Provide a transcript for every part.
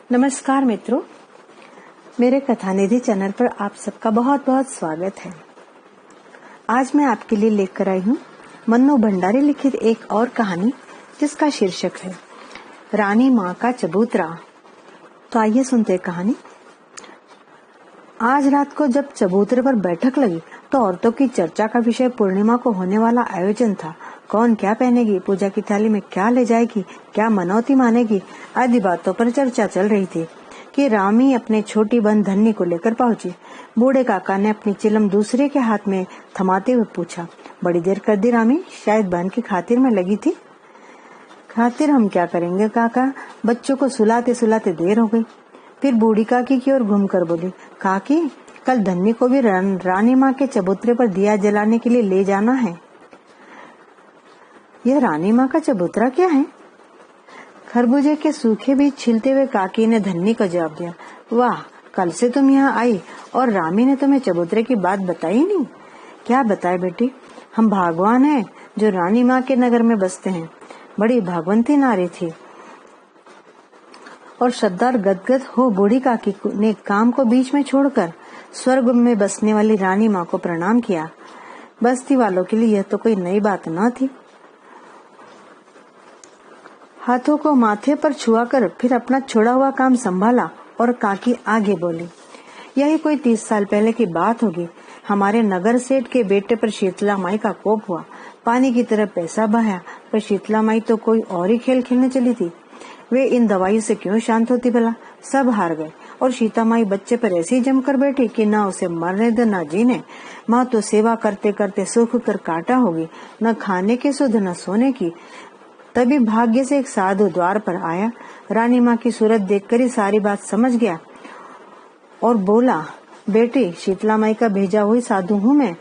नमस्कार मित्रों, मेरे कथानिधि चैनल पर आप सबका बहुत बहुत स्वागत है। आज मैं आपके लिए लेकर आई हूँ मन्नू भंडारी लिखित एक और कहानी जिसका शीर्षक है रानी माँ का चबूतरा। तो आइए सुनते हैं कहानी। आज रात को जब चबूतरे पर बैठक लगी तो औरतों की चर्चा का विषय पूर्णिमा को होने वाला आयोजन था। कौन क्या पहनेगी, पूजा की थाली में क्या ले जाएगी, क्या मनौती मानेगी आदि बातों पर चर्चा चल रही थी कि रामी अपने छोटी बहन धन्नी को लेकर पहुंची। बूढ़े काका ने अपनी चिलम दूसरे के हाथ में थमाते हुए पूछा, बड़ी देर कर दी रामी, शायद बहन की खातिर में लगी थी। खातिर हम क्या करेंगे काका, बच्चों को सुलाते सुलाते देर हो गई। फिर बूढ़ी काकी की ओर घूमकर बोली, काकी कल धन्नी को भी रानी माँ के चबूतरे पर दिया जलाने के लिए ले जाना है। यह रानी माँ का चबूतरा क्या है? खरबूजे के सूखे बीज छिलते हुए काकी ने धन्नी को जवाब दिया, वाह, कल से तुम यहाँ आई और रामी ने तुम्हें चबूतरे की बात बताई नहीं? क्या बताए बेटी, हम भगवान हैं जो रानी माँ के नगर में बसते हैं। बड़ी भागवंती नारी थी। और श्रद्धा गदगद हो बूढ़ी काकी ने काम को बीच में छोड़कर स्वर्ग में बसने वाली रानी माँ को प्रणाम किया। बस्ती वालों के लिए यह तो कोई नई बात न थी। हाथों को माथे पर छुआकर फिर अपना छोड़ा हुआ काम संभाला और काकी आगे बोली, यही कोई 30 साल पहले की बात होगी। हमारे नगर सेठ के बेटे पर शीतला माई का कोप हुआ। पानी की तरह पैसा बहाया, पर शीतला माई तो कोई और ही खेल खेलने चली थी। वे इन दवाइयों से क्यों शांत होती भला? सब हार गए और सीता माई बच्चे पर ऐसी ही जमकर बैठी कि न उसे मरने दे न जीने। माँ तो सेवा करते करते सूख कर काटा होगी, न खाने की सुध न सोने की। तभी भाग्य से एक साधु द्वार पर आया। रानी माँ की सूरत देखकर ही सारी बात समझ गया और बोला, बेटी शीतला माई का भेजा हुई साधु हूँ मैं।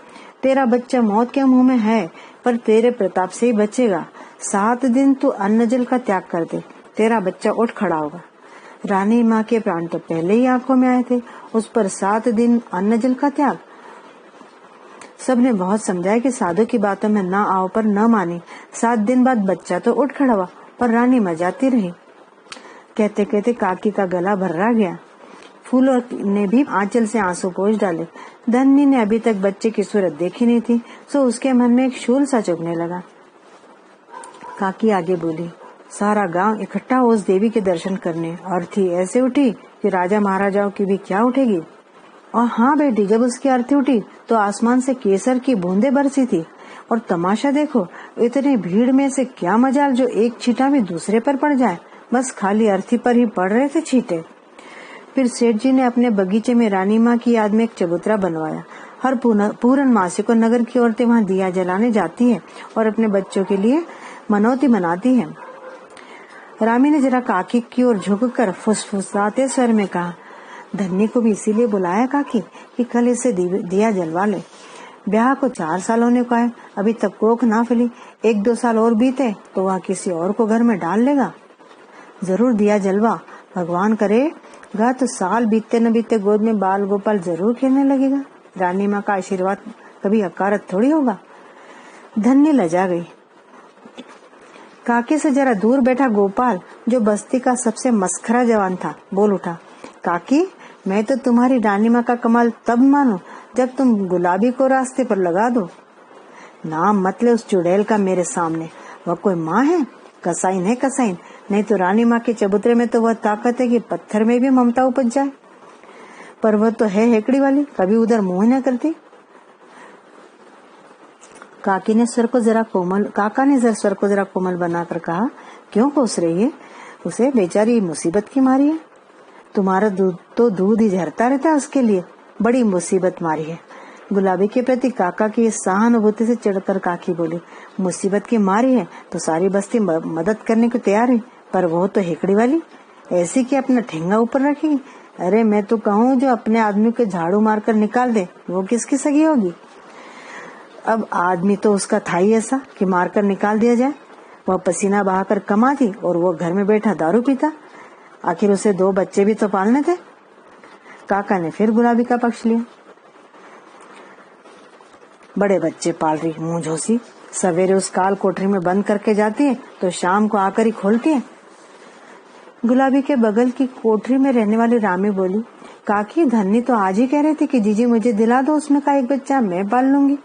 तेरा बच्चा मौत के मुंह में है, पर तेरे प्रताप से ही बचेगा। 7 दिन तू अन्न जल का त्याग कर दे, तेरा बच्चा उठ खड़ा होगा। रानी माँ के प्राण तो पहले ही आंखों में आए थे, उस पर 7 दिन अन्न जल का त्याग। सबने बहुत समझाया कि साधु की बातों में न आओ, पर न मानी। 7 दिन बाद बच्चा तो उठ खड़ा हुआ, पर रानी मजाती रही। कहते कहते काकी का गला भर्रा गया। फूलों ने भी आंचल से आंसू पोंछ डाले। धन्नी ने अभी तक बच्चे की सूरत देखी नहीं थी, सो उसके मन में एक शूल सा चुभने लगा। काकी आगे बोली, सारा गांव इकट्ठा उस देवी के दर्शन करने। अर्थी ऐसे उठी कि राजा महाराजाओं की भी क्या उठेगी। और हाँ बेटी, जब उसकी अर्थी उठी तो आसमान से केसर की बूंदें बरसी थी। और तमाशा देखो, इतनी भीड़ में से क्या मजाल जो एक छींटा भी दूसरे पर पड़ जाए। बस खाली अर्थी पर ही पड़ रहे थे छींटे। फिर सेठ जी ने अपने बगीचे में रानी माँ की याद में एक चबूतरा बनवाया। हर पूर्णमासी को नगर की औरतें वहाँ दिया जलाने जाती है और अपने बच्चों के लिए मनौती मनाती है। रामी ने जरा काकी की ओर झुककर फुसफुसाते स्वर में कहा, धन्नी को भी इसीलिए बुलाया काकी कि कल इसे दिया जलवा ले। ब्याह को 4 साल होने को है, अभी तक कोख ना फैली। 1-2 साल और बीते तो वह किसी और को घर में डाल लेगा। जरूर दिया जलवा, भगवान करेगा तो साल बीतते न बीतते गोद में बाल गोपाल जरूर खेलने लगेगा। रानी माँ का आशीर्वाद कभी अकारत थोड़ी होगा। धन्नी लजा गई। काकी से जरा दूर बैठा गोपाल, जो बस्ती का सबसे मस्खरा जवान था, बोल उठा, काकी मैं तो तुम्हारी रानी माँ का कमाल तब मानो जब तुम गुलाबी को रास्ते पर लगा दो। नाम मत ले उस चुड़ैल का मेरे सामने। वह कोई माँ है? कसाइन है कसाइन। नहीं तो रानी माँ के चबूतरे में तो वह ताकत है कि पत्थर में भी ममता उपज जाए। पर वह तो है हेकड़ी वाली, कभी उधर मुंह न करती। काका ने स्वर को जरा कोमल बनाकर कहा, क्यों कोस रही है उसे? बेचारी मुसीबत की मारी है। तुम्हारा दूध तो दूध ही झरता रहता है उसके लिए। बड़ी मुसीबत मारी है। गुलाबी के प्रति काका की सहानुभूति से चिढ़कर काकी बोली, मुसीबत की मारी है तो सारी बस्ती मदद करने को तैयार है, पर वो तो हेकड़ी वाली ऐसी कि अपना ठेंगा ऊपर रखेगी। अरे मैं तो कहूँ जो अपने आदमी को झाड़ू मारकर निकाल दे, वो किसकी सगी होगी? अब आदमी तो उसका था ही ऐसा कि मारकर निकाल दिया जाए। वह पसीना बहाकर कमाती और वो घर में बैठा दारू पीता। आखिर उसे 2 बच्चे भी तो पालने थे। काका ने फिर गुलाबी का पक्ष लिया। बड़े बच्चे पाल रही मुंह झोसी। सवेरे उस काल कोठरी में बंद करके जाती है तो शाम को आकर ही खोलती है। गुलाबी के बगल की कोठरी में रहने वाली रामी बोली, काकी धन्नी तो आज ही कह रही थी कि जीजी मुझे दिला दो, उसमें का एक बच्चा मैं पाल लूंगी।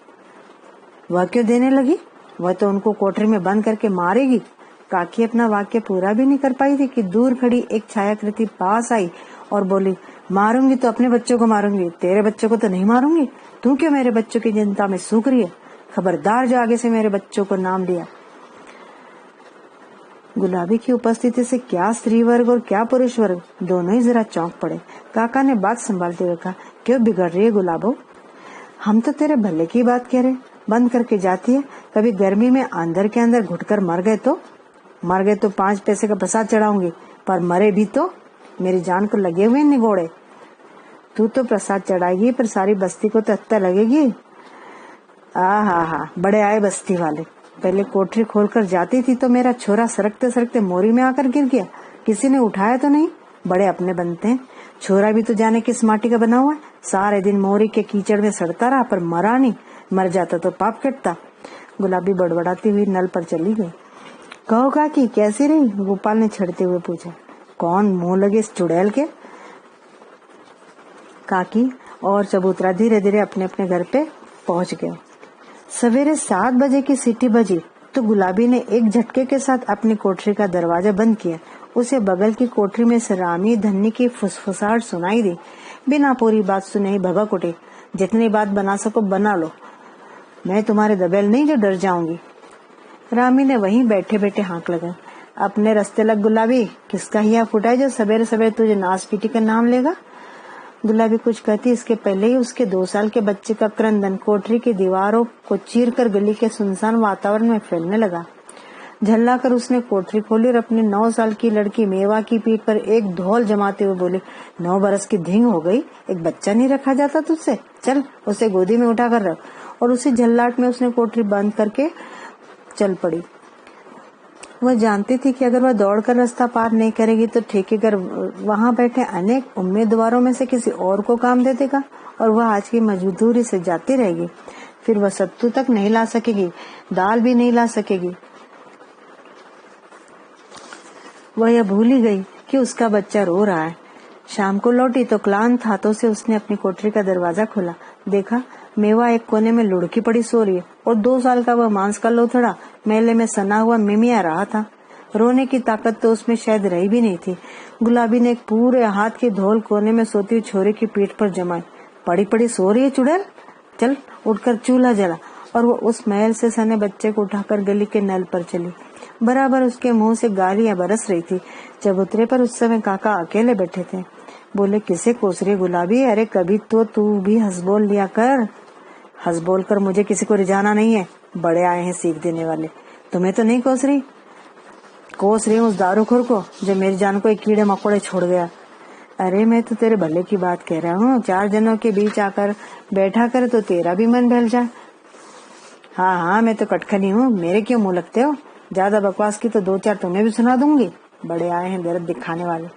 वह क्यों देने लगी? वह तो उनको कोठरी में बंद करके मारेगी। काकी अपना वाक्य पूरा भी नहीं कर पाई थी कि दूर खड़ी एक छायाकृति पास आई और बोली, मारूंगी तो अपने बच्चों को मारूंगी, तेरे बच्चों को तो नहीं मारूंगी। तू क्यों मेरे बच्चों की चिंता में सूख रही है? खबरदार जो आगे से मेरे बच्चों को नाम लिया। गुलाबी की उपस्थिति से क्या स्त्री वर्ग और क्या पुरुष वर्ग दोनों ही जरा चौंक पड़े। काका ने बात संभालते हुए कहा, क्यों बिगड़ रही है गुलाबो? हम तो तेरे भले की बात कह रहे। बंद करके जाती है, कभी गर्मी में अंदर के अंदर घुटकर मर गए तो 5 पैसे का प्रसाद चढ़ाऊंगी, पर मरे भी तो मेरी जान को लगे हुए निगोड़े। तू तो प्रसाद चढ़ाएगी पर सारी बस्ती को तो हत्या लगेगी। हा, बड़े आए बस्ती वाले। पहले कोठरी खोलकर जाती थी तो मेरा छोरा सरकते सरकते मोरी में आकर गिर गया, किसी ने उठाया तो नहीं। बड़े अपने बनते हैं। छोरा भी तो जाने किस माटी का बना हुआ है। सारे दिन मोरी के कीचड़ में सड़ता रहा पर मरा नहीं। मर जाता तो पाप कटता। गुलाबी बड़बड़ाती हुई नल पर चली गई। कहो काकी कैसी रही? गोपाल ने छड़ते हुए पूछा। कौन मुंह लगे इस चुड़ैल के? काकी और चबूतरा धीरे धीरे अपने अपने घर पे पहुंच गए। सवेरे 7 बजे की सीटी बजी तो गुलाबी ने एक झटके के साथ अपनी कोठरी का दरवाजा बंद किया। उसे बगल की कोठरी में से रामी धन्नी की फुसफुसाहट सुनाई दी। बिना पूरी बात सुने ही भभक उठे, जितनी बात बना सको बना लो, मैं तुम्हारे दबेल नहीं जो डर जाऊंगी। रामी ने वहीं बैठे बैठे हाँक लगा, अपने रास्ते लग गुलाबी, किसका हिया फूटा है जो सवेरे सवेरे तुझे नाश पीटी का नाम लेगा? गुलाबी कुछ कहती इसके पहले ही उसके 2 साल के बच्चे का क्रंदन कोठरी की दीवारों को चीरकर गली के सुनसान वातावरण में फैलने लगा। झल्ला कर उसने कोठरी खोली और अपनी 9 साल की लड़की मेवा की पीठ पर एक धौल जमाते हुए बोली, 9 बरस की धींग हो गई, एक बच्चा नहीं रखा जाता तुझसे? चल उसे गोदी में उठा कर रख। और उसी झल्लाट में उसने कोठरी बंद करके चल पड़ी। वह जानती थी कि अगर वह दौड़कर रास्ता पार नहीं करेगी तो ठेकेदार वहां बैठे अनेक उम्मीदवारों में से किसी और को काम दे देगा और वह आज की मजदूरी से जाती रहेगी। फिर वह सत्तू तक नहीं ला सकेगी, दाल भी नहीं ला सकेगी। वह यह भूल ही गई कि उसका बच्चा रो रहा है। शाम को लौटी तो क्लांत हाथों से उसने अपनी कोठरी का दरवाजा खोला। देखा मेवा एक कोने में लुढ़की पड़ी सो रही है और 2 साल का वह मांस का लोथड़ा मेले में सना हुआ मिमिया रहा था। रोने की ताकत तो उसमें शायद रही भी नहीं थी। गुलाबी ने एक पूरे हाथ की धौल कोने में सोती हुई छोरे की पीठ पर जमाई। पड़ी पड़ी सो रही है चुड़ैल, चल उठकर चूल्हा जला। और वो उस महल से सने बच्चे को उठाकर गली के नल पर चली। बराबर उसके मुंह से गालियां बरस रही थी। चबूतरे पर उस समय काका अकेले बैठे थे। बोले, किसे कोस रही गुलाबी? अरे कभी तो तू भी हंस बोल लिया कर। हंस बोल कर मुझे किसी को रिझाना नहीं है। बड़े आए हैं सीख देने वाले। तुम्हें तो नहीं कोस रही? कोस रही हूँ उस दारूखोर को जो मेरी जान को एक कीड़े मकोड़े छोड़ गया। अरे मैं तो तेरे भले की बात कह रहा हूँ। 4 जनों के बीच आकर बैठा कर तो तेरा भी मन बहल जाए। हाँ मैं तो कटखनी हूँ, मेरे क्यों मुंह लगते हो? ज्यादा बकवास की तो 2-4 तुम्हें भी सुना दूंगी। बड़े आए हैं दर्द दिखाने वाले।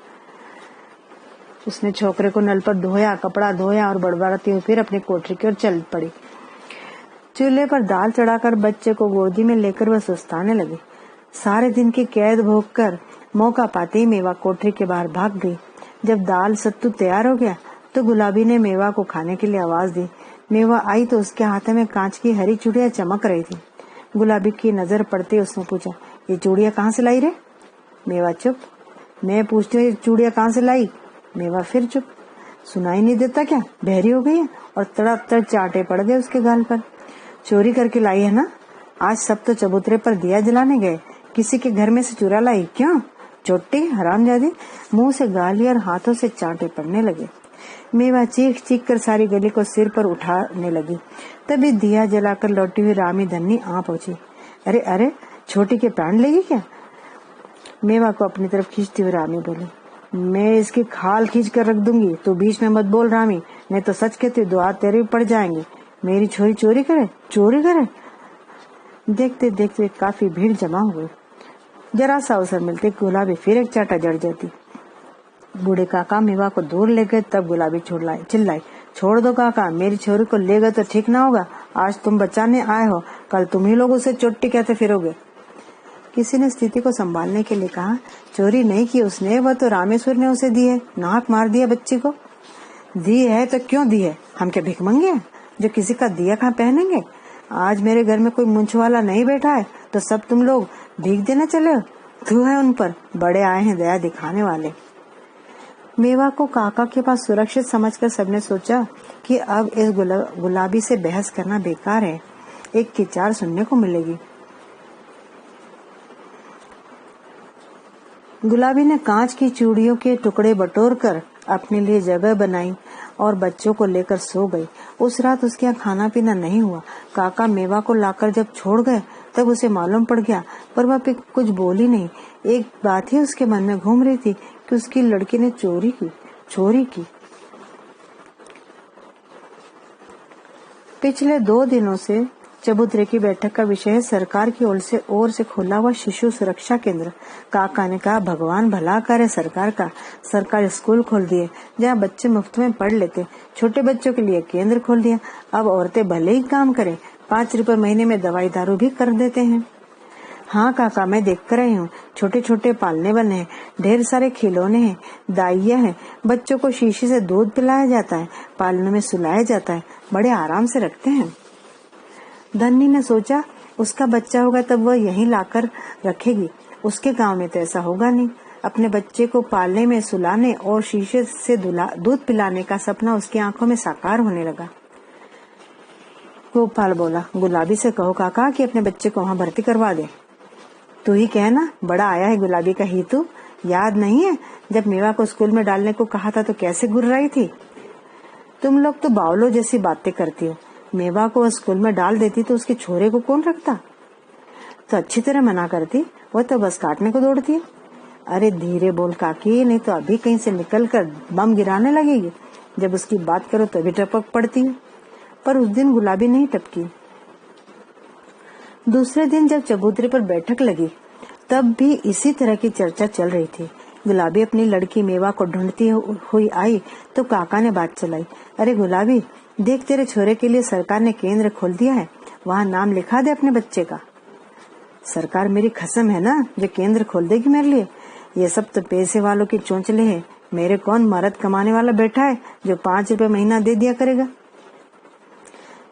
उसने छोकरे को नल पर धोया, कपड़ा धोया और बड़बड़ाती हुई फिर अपनी कोठरी की ओर चल पड़ी। चूल्हे पर दाल चढ़ाकर बच्चे को गोदी में लेकर वह सुस्ताने लगी। सारे दिन की कैद भोग कर मौका पाते ही मेवा कोठरी के बाहर भाग गई। जब दाल सत्तू तैयार हो गया तो गुलाबी ने मेवा को खाने के लिए आवाज दी। मेवा आई तो उसके हाथ में कांच की हरी चूड़ियां चमक रही थी। गुलाबी की नजर पड़ते उसने पूछा, ये चूड़ियां कहाँ से लाई रे? मेवा चुप। मैं पूछती हूँ, ये चूड़ियां कहाँ से लाई? मेवा फिर चुप। सुनाई नहीं देता क्या? बहरी हो गई है? और तड़प चाटे पड़ गए उसके गाल पर। चोरी करके लाई है ना? आज सब तो चबूतरे पर दिया जलाने गए, किसी के घर में से चुरा लाई क्यों? चोटी हरामजादी। मुंह से गाली और हाथों से चाटे पड़ने लगे। मेवा चीख चीख कर सारी गली को सिर पर उठाने लगी। तभी दिया जलाकर लौटी हुई रामी धन्नी आ पहुंची। अरे छोटी के प्राण लेगी क्या? मेवा को अपनी तरफ खींचती हुई रामी बोली, मैं इसकी खाल खींच कर रख दूंगी। तू बीच में मत बोल रामी, नहीं तो सच कहती हूँ 2 हाथ तेरे भी पड़ जाएंगे। मेरी छोरी चोरी करे? देखते देखते काफी भीड़ जमा हो गई। जरा सा अवसर मिलते गुलाबी फिर एक चाटा जड़ जाती। बूढ़े काका मेवा को दूर ले गए तब गुलाबी चिल्लाई, छोड़ दो काका, मेरी छोरी को ले गए तो ठीक ना होगा। आज तुम बचाने आए हो, कल तुम ही लोग उसे चोटी कहते फिरोगे। किसी ने स्थिति को संभालने के लिए कहा, चोरी नहीं की उसने, वह तो रामेश्वर ने उसे दी है। नाक मार दिया बच्ची को। दी है तो क्यों दी है? हम क्या भिख मंगे हैं जो किसी का दिया कहाँ पहनेंगे? आज मेरे घर में कोई मूंछ वाला नहीं बैठा है तो सब तुम लोग भीख देना चले हो? तू है उन पर, बड़े आए हैं दया दिखाने वाले। मेवा को काका के पास सुरक्षित समझकर सबने सोचा कि अब इस गुलाबी से बहस करना बेकार है, एक की चार सुनने को मिलेगी। गुलाबी ने कांच की चूड़ियों के टुकड़े बटोरकर अपने लिए जगह बनाई और बच्चों को लेकर सो गई। उस रात उसके यहाँ खाना पीना नहीं हुआ। काका मेवा को लाकर जब छोड़ गए तब उसे मालूम पड़ गया, पर वह कुछ बोली नहीं। एक बात ही उसके मन में घूम रही थी कि उसकी लड़की ने चोरी की। पिछले 2 दिनों से चबूतरे की बैठक का विषय है सरकार की ओर से खोला हुआ शिशु सुरक्षा केंद्र। काका ने कहा, भगवान भला करे सरकार का। सरकार स्कूल खोल दिए जहाँ बच्चे मुफ्त में पढ़ लेते। छोटे बच्चों के लिए केंद्र खोल दिया। अब औरतें भले ही काम करें, 5 रुपए महीने में दवाई दारू भी कर देते हैं। हाँ काका, मैं देख कर रही हूँ। छोटे छोटे पालने वाले हैं, ढेर सारे खिलौने हैं, दाइयाँ हैं, बच्चों को शीशी से दूध पिलाया जाता है, पालने में सुलाया जाता है, बड़े आराम से रखते हैं। धन्नी ने सोचा, उसका बच्चा होगा तब वह यहीं लाकर रखेगी। उसके गांव में तो ऐसा होगा नहीं। अपने बच्चे को पालने में, सुलाने और शीशे से दूध पिलाने का सपना उसकी आंखों में साकार होने लगा। गोपाल बोला, गुलाबी से कहो काका कि अपने बच्चे को वहाँ भर्ती करवा दे। तू ही कहना, बड़ा आया है गुलाबी का हीतू। याद नहीं है जब मेवा को स्कूल में डालने को कहा था तो कैसे गुर्राई थी? तुम लोग तो बावलों जैसी बातें करती हो। मेवा को स्कूल में डाल देती तो उसके छोरे को कौन रखता? तो अच्छी तरह मना करती, वो तो बस काटने को दौड़ती है। अरे धीरे बोल काकी, नहीं तो अभी कहीं से निकल कर बम गिराने लगेगी। जब उसकी बात करो तभी टपक पड़ती है। पर उस दिन गुलाबी नहीं टपकी। दूसरे दिन जब चबूतरे पर बैठक लगी तब भी इसी तरह की चर्चा चल रही थी। गुलाबी अपनी लड़की मेवा को ढूंढती हुई आई तो काका ने बात चलाई, अरे गुलाबी देख, तेरे छोरे के लिए सरकार ने केंद्र खोल दिया है, वहाँ नाम लिखा दे अपने बच्चे का। सरकार मेरी कसम है ना जो केंद्र खोल देगी मेरे लिए। ये सब तो पैसे वालों की चोंचले है। मेरे कौन मर्द कमाने वाला बैठा है जो 5 रुपए महीना दे दिया करेगा?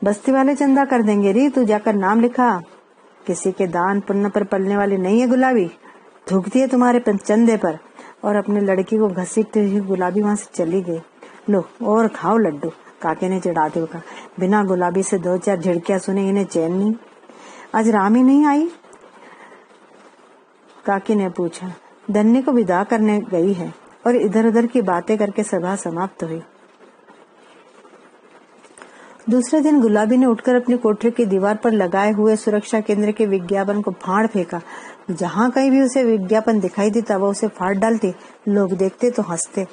बस्ती वाले चंदा कर देंगे री, तू जाकर नाम लिखा। किसी के दान पुण्य पर पलने वाली नहीं है गुलाबी, थूकती है तुम्हारे चंदे पर। और अपने लड़की को घसीटते हुए गुलाबी वहाँ से चली गई। लो और खाओ लड्डू, काके ने चिढ़ाते हुए कहा। बिना गुलाबी से 2-4 झिड़कियां सुने इन्हें चैन नहीं। आज रामी नहीं आई? काकी ने पूछा। धन्नी को विदा करने गई है। और इधर उधर की बातें करके सभा समाप्त हुई। दूसरे दिन गुलाबी ने उठकर अपनी कोठरी की दीवार पर लगाए हुए सुरक्षा केंद्र के विज्ञापन को फाड़ फेंका। जहाँ कहीं भी उसे विज्ञापन दिखाई देता वह उसे फाड़ डालती। लोग देखते तो हंसते।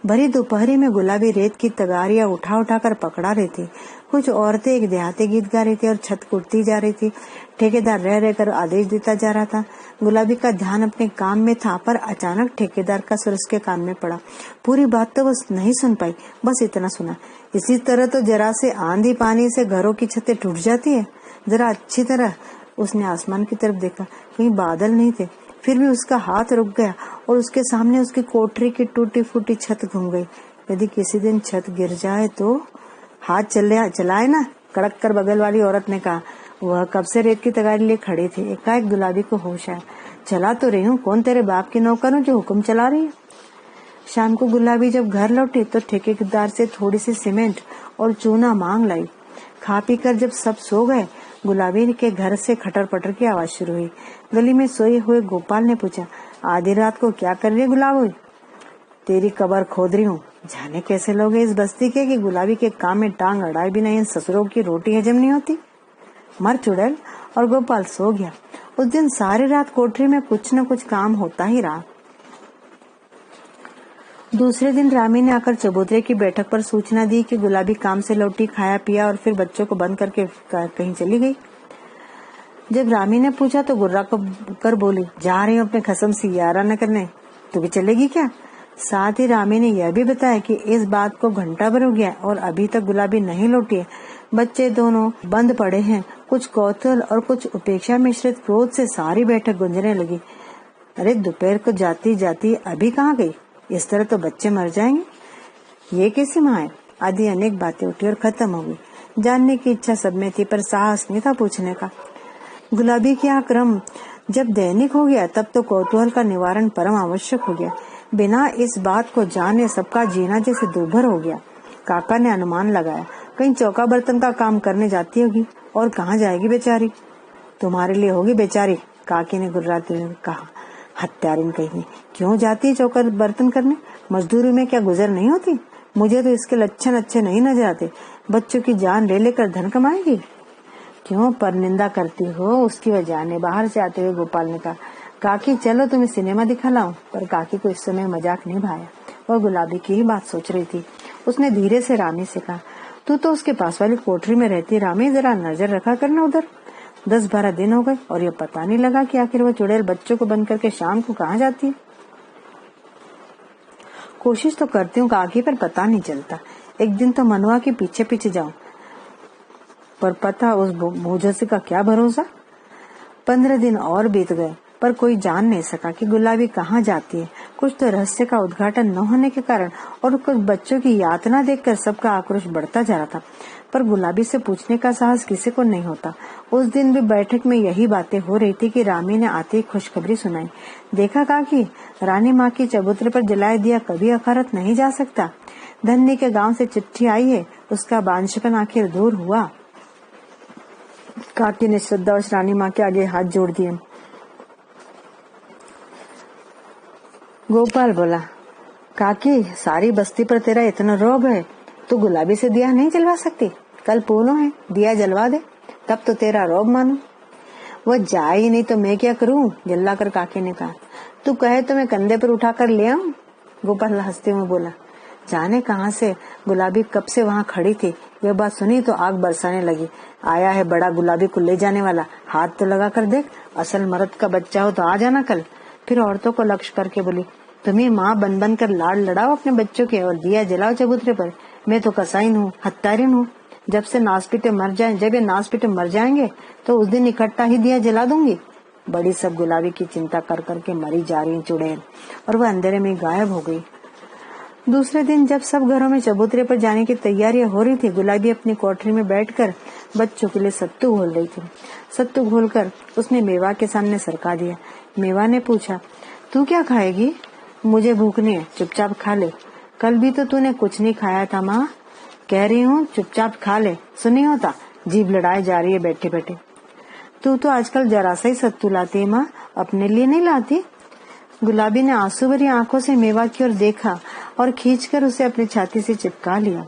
भरी दोपहरी में गुलाबी रेत की तगारियां उठा कर पकड़ा रही थी। कुछ औरतें एक देहाती गीत गा रही थी और छत कुटती जा रही थी। ठेकेदार रह रहकर आदेश देता जा रहा था। गुलाबी का ध्यान अपने काम में था, पर अचानक ठेकेदार का सुर उसके कान में पड़ा। पूरी बात तो बस नहीं सुन पाई, बस इतना सुना, इसी तरह तो जरा से आंधी पानी से घरों की छतें टूट जाती है। जरा अच्छी तरह उसने आसमान की तरफ देखा, कहीं बादल नहीं थे। फिर भी उसका हाथ रुक गया और उसके सामने उसकी कोठरी की टूटी फूटी छत घूम गई। यदि किसी दिन छत गिर जाए तो हाथ चलाए ना, कड़क कर बगल वाली औरत ने कहा। वह कब से रेत की तगारी लिए खड़ी थी। एकाएक गुलाबी को होश आया। चला तो रही हूँ, कौन तेरे बाप की नौकर हूँ जो हुक्म चला रही है। शाम को गुलाबी जब घर लौटी तो ठेकेदार से थोड़ी सी सीमेंट और चूना मांग लाई। खा पी कर जब सब सो गए, गुलाबी के घर से खटर पटर की आवाज शुरू हुई। गली में सोए हुए गोपाल ने पूछा, आधी रात को क्या कर रही है गुलाबी? तेरी कब्र खोद रही हूँ। जाने कैसे लोग हैं इस बस्ती के कि गुलाबी के काम में टांग अड़ाए बिना इन ससुरों की रोटी हजम नहीं होती। मर चुड़ैल। और गोपाल सो गया। उस दिन सारी रात कोठरी में कुछ न कुछ काम होता ही रहा। दूसरे दिन रामी ने आकर चबूतरे की बैठक पर सूचना दी कि गुलाबी काम से लौटी, खाया पिया और फिर बच्चों को बंद करके कहीं चली गई। जब रामी ने पूछा तो गुर्रा कर बोली, जा रही हूँ अपने खसम से याराना करने, तू भी चलेगी क्या? साथ ही रामी ने यह भी बताया कि इस बात को घंटा भर हो गया और अभी तक गुलाबी नहीं लौटी है। बच्चे दोनों बंद पड़े हैं, कुछ कौतूहल और कुछ उपेक्षा मिश्रित क्रोध से सारी बैठक गुंजने लगी। अरे दोपहर को जाती जाती अभी कहाँ गई? इस तरह तो बच्चे मर जाएंगे। ये कैसी माँ है? आदि अनेक बातें उठी और खत्म हो गई। जानने की इच्छा सब में थी पर साहस नहीं था पूछने का। गुलाबी के यहाँ क्रम जब दैनिक हो गया तब तो कौतूहल का निवारण परम आवश्यक हो गया। बिना इस बात को जाने सबका जीना जैसे दूभर हो गया। काका ने अनुमान लगाया कहीं चौका बर्तन का काम करने जाती होगी। और कहाँ जाएगी बेचारी? तुम्हारे लिए होगी बेचारी, काकी ने गुर्राते हुए कहा। हत्यारिन कहीं, क्यों जाती है चौका बर्तन करने? मजदूरी में क्या गुजर नहीं होती? मुझे तो इसके लक्षण अच्छे नहीं नजर आते। बच्चों की जान ले लेकर धन कमाएगी। क्यों पर निंदा करती हो उसकी वजह ने बाहर से आते हुए गोपाल ने कहा। काकी चलो तुम्हें सिनेमा दिखा लाऊं। पर काकी को इस समय मजाक नहीं भाया। वह गुलाबी की ही बात सोच रही थी। उसने धीरे से रामी से कहा, तू तो उसके पास वाली कोठरी में रहती। रामी जरा नजर रखा करना उधर। 10-12 दिन हो गए और ये पता नहीं लगा कि आखिर वो चुड़ैल बच्चों को बंद करके शाम को कहाँ जाती है। कोशिश तो करती हूँ काकी पर पता नहीं चलता। एक दिन तो मनुआ के पीछे पीछे जाऊं पर पता उस भोजसी का क्या भरोसा। 15 दिन और बीत गए पर कोई जान नहीं सका कि गुलाबी कहाँ जाती है। कुछ तो रहस्य का उद्घाटन न होने के कारण और कुछ बच्चों की यातना देखकर सबका आक्रोश बढ़ता जा रहा था। पर गुलाबी से पूछने का साहस किसी को नहीं होता। उस दिन भी बैठक में यही बातें हो रही थी कि रामी ने आते ही खुशखबरी सुनाई। देखा काकी, रानी माँ की चबूतरे पर जलाए दिया कभी अखारत नहीं जा सकता। धन्नी के गांव से चिट्ठी आई है, उसका बांझपन आखिर दूर हुआ। काकी ने श्रद्धावश रानी माँ के आगे हाथ जोड़ दिए। गोपाल बोला, काकी सारी बस्ती पर तेरा इतना रोब है, तू गुलाबी से दिया नहीं जलवा सकती? कल पूनो है, दिया जलवा दे, तब तो तेरा रोब मानो। वह जाए ही नहीं तो मैं क्या करूं? जल्लाकर काकी ने कहा। तू कहे तो मैं कंधे पर उठाकर ले आऊं? गोपाल हंसते हुए बोला। जाने कहां से गुलाबी कब से वहां खड़ी थी। यह बात सुनी तो आग बरसाने लगी। आया है बड़ा गुलाबी को ले जाने वाला, हाथ तो लगा कर देख, असल मर्द का बच्चा हो तो आ जाना कल। फिर औरतों को लक्ष्य करके बोली, तुम्हें माँ बन बन कर लाड़ लड़ाओ अपने बच्चों के और दिया जलाओ चबूतरे पर। मैं तो कसाईन हूँ, हत्यारिन हूँ। जब ये नासपीटे मर जाएंगे तो उस दिन इकट्ठा ही दिया जला दूंगी। बड़ी सब गुलाबी की चिंता कर करके मरी जा रही चुड़ैल, और वह अंधेरे में गायब हो गई। दूसरे दिन जब सब घरों में चबूतरे पर जाने की तैयारियां हो रही थी, गुलाबी अपनी कोठरी में बैठकर बच्चों के लिए सत्तू घोल रही थी। सत्तू घोलकर उसने मेवा के सामने सरका दिया। मेवा ने पूछा, तू क्या खाएगी? मुझे भूख नहीं है, चुपचाप खा ले। कल भी तो तूने कुछ नहीं खाया था माँ। कह रही हूँ चुपचाप खा ले, सुनी होता? जीभ लड़ाई जा रही है बैठे बैठे। तू तो आजकल जरा सा ही सत्तू लाती है माँ, अपने लिए नहीं लाती। गुलाबी ने आंसू भरी आंखों से मेवा की ओर देखा और खींचकर उसे अपनी छाती से चिपका लिया।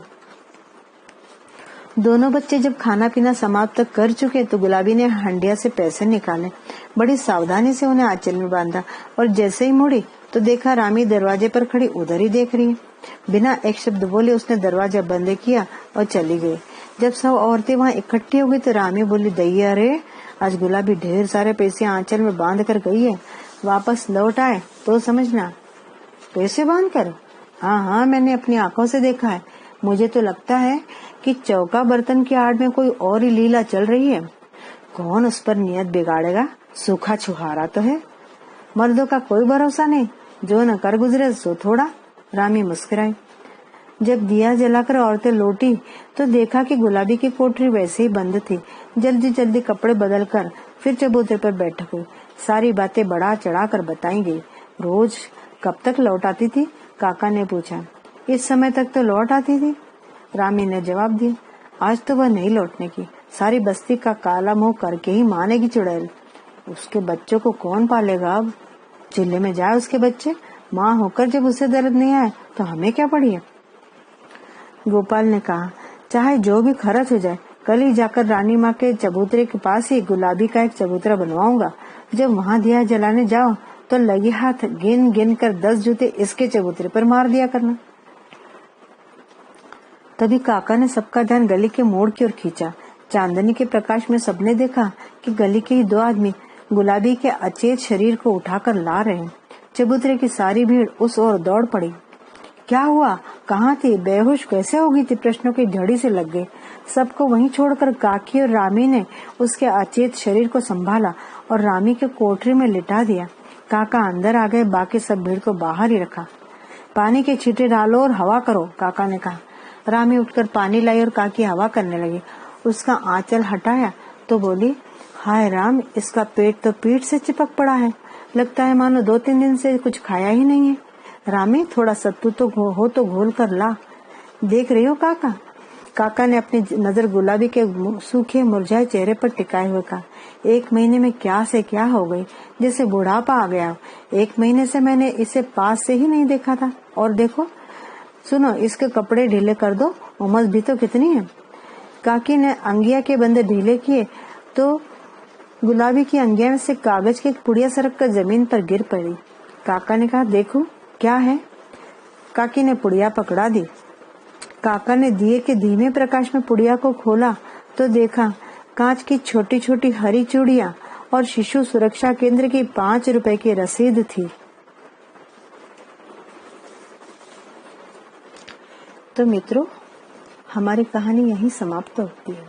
दोनों बच्चे जब खाना पीना समाप्त कर चुके तो गुलाबी ने हंडिया से पैसे निकाले। बड़ी सावधानी से उन्हें आंचल में बांधा और जैसे ही मुड़ी तो देखा रामी दरवाजे पर खड़ी उधर ही देख रही है। बिना एक शब्द बोले उसने दरवाजा बंद किया और चली गई। जब सब औरतें वहाँ इकट्ठी हो गई तो रामी बोली, दैया रे, आज गुलाबी ढेर सारे पैसे आंचल में बांध कर गई है, वापस लौट आए तो समझना। पैसे बांध कर? हाँ, मैंने अपनी आंखों से देखा है। मुझे तो लगता है कि चौका बर्तन की आड़ में कोई और ही लीला चल रही है। कौन उस पर नियत बिगाड़ेगा? सूखा छुहारा तो है। मर्दों का कोई भरोसा नहीं, जो न कर गुजरे सो थोड़ा। रामी मुस्कुराई। जब दिया जलाकर औरतें लौटी तो देखा कि गुलाबी की कोठरी वैसे ही बंद थी। जल्दी जल्दी कपड़े बदलकर फिर चबूतरे पर बैठ गई। सारी बातें बढ़ा चढ़ा कर बताई गई। रोज कब तक लौट आती थी? काका ने पूछा। इस समय तक तो लौट आती थी, रामी ने जवाब दिया। आज तो वह नहीं लौटने की, सारी बस्ती का काला मुंह करके ही मानेगी चुड़ैल। उसके बच्चों को कौन पालेगा अब? चूल्हे में जाए उसके बच्चे। माँ होकर जब उसे दर्द नहीं आए तो हमें क्या पड़ी है? गोपाल ने कहा, चाहे जो भी खर्च हो जाए, कल ही जाकर रानी माँ के चबूतरे के पास ही गुलाबी का एक चबूतरा बनवाऊंगा। जब वहाँ दिया जलाने जाओ तो लगे हाथ गिन गिन कर 10 जूते इसके चबूतरे पर मार दिया करना। तभी काका ने सबका ध्यान गली के मोड़ की ओर खींचा। चांदनी के प्रकाश में सबने देखा कि गली के ही 2 आदमी गुलाबी के अचेत शरीर को उठाकर ला रहे हैं। चबूतरे की सारी भीड़ उस ओर दौड़ पड़ी। क्या हुआ? कहाँ थी? बेहोश कैसे हो गई थी? प्रश्नों की झड़ी से लग गई। सबको वहीं छोड़कर काकी और रामी ने उसके अचेत शरीर को संभाला और रामी के कोठरी में लिटा दिया। काका अंदर आ गए, बाकी सब भीड़ को बाहर ही रखा। पानी के छींटे डालो और हवा करो, काका ने कहा। रामी उठकर पानी लाई और काकी हवा करने लगी। उसका आंचल हटाया तो बोली, हाय राम, इसका पेट तो पीठ से चिपक पड़ा है, लगता है मानो 2-3 दिन से कुछ खाया ही नहीं है। रामी, थोड़ा सत्तू तो हो तो घोल कर ला। देख रही हो काका? काका ने अपनी नजर गुलाबी के सूखे मुरझाए चेहरे पर टिकाए हुए कहा, 1 महीने में क्या से क्या हो गई, जैसे बुढ़ापा आ गया। 1 महीने से मैंने इसे पास से ही नहीं देखा था, और देखो, सुनो, इसके कपड़े ढीले कर दो, उमस भी तो कितनी है। काकी ने अंगिया के बंदे ढीले किए तो गुलाबी की अंगिया में से कागज की पुड़िया सरक कर जमीन पर गिर पड़ी। काका ने कहा, देखो क्या है। काकी ने पुड़िया पकड़ा दी। काका ने दिए के धीमे प्रकाश में पुड़िया को खोला तो देखा कांच की छोटी छोटी हरी चूड़ियां और शिशु सुरक्षा केंद्र की 5 रुपए की रसीद थी। तो मित्रों, हमारी कहानी यहीं समाप्त होती है।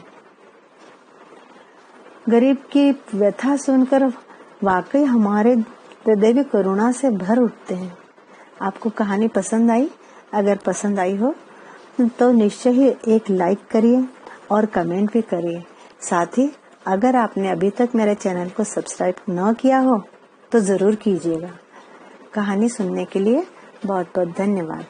गरीब की व्यथा सुनकर वाकई हमारे हृदय भी करुणा से भर उठते हैं। आपको कहानी पसंद आई? अगर पसंद आई हो तो निश्चय ही एक लाइक करिए और कमेंट भी करिए। साथ ही अगर आपने अभी तक मेरे चैनल को सब्सक्राइब न किया हो तो जरूर कीजिएगा। कहानी सुनने के लिए बहुत बहुत धन्यवाद।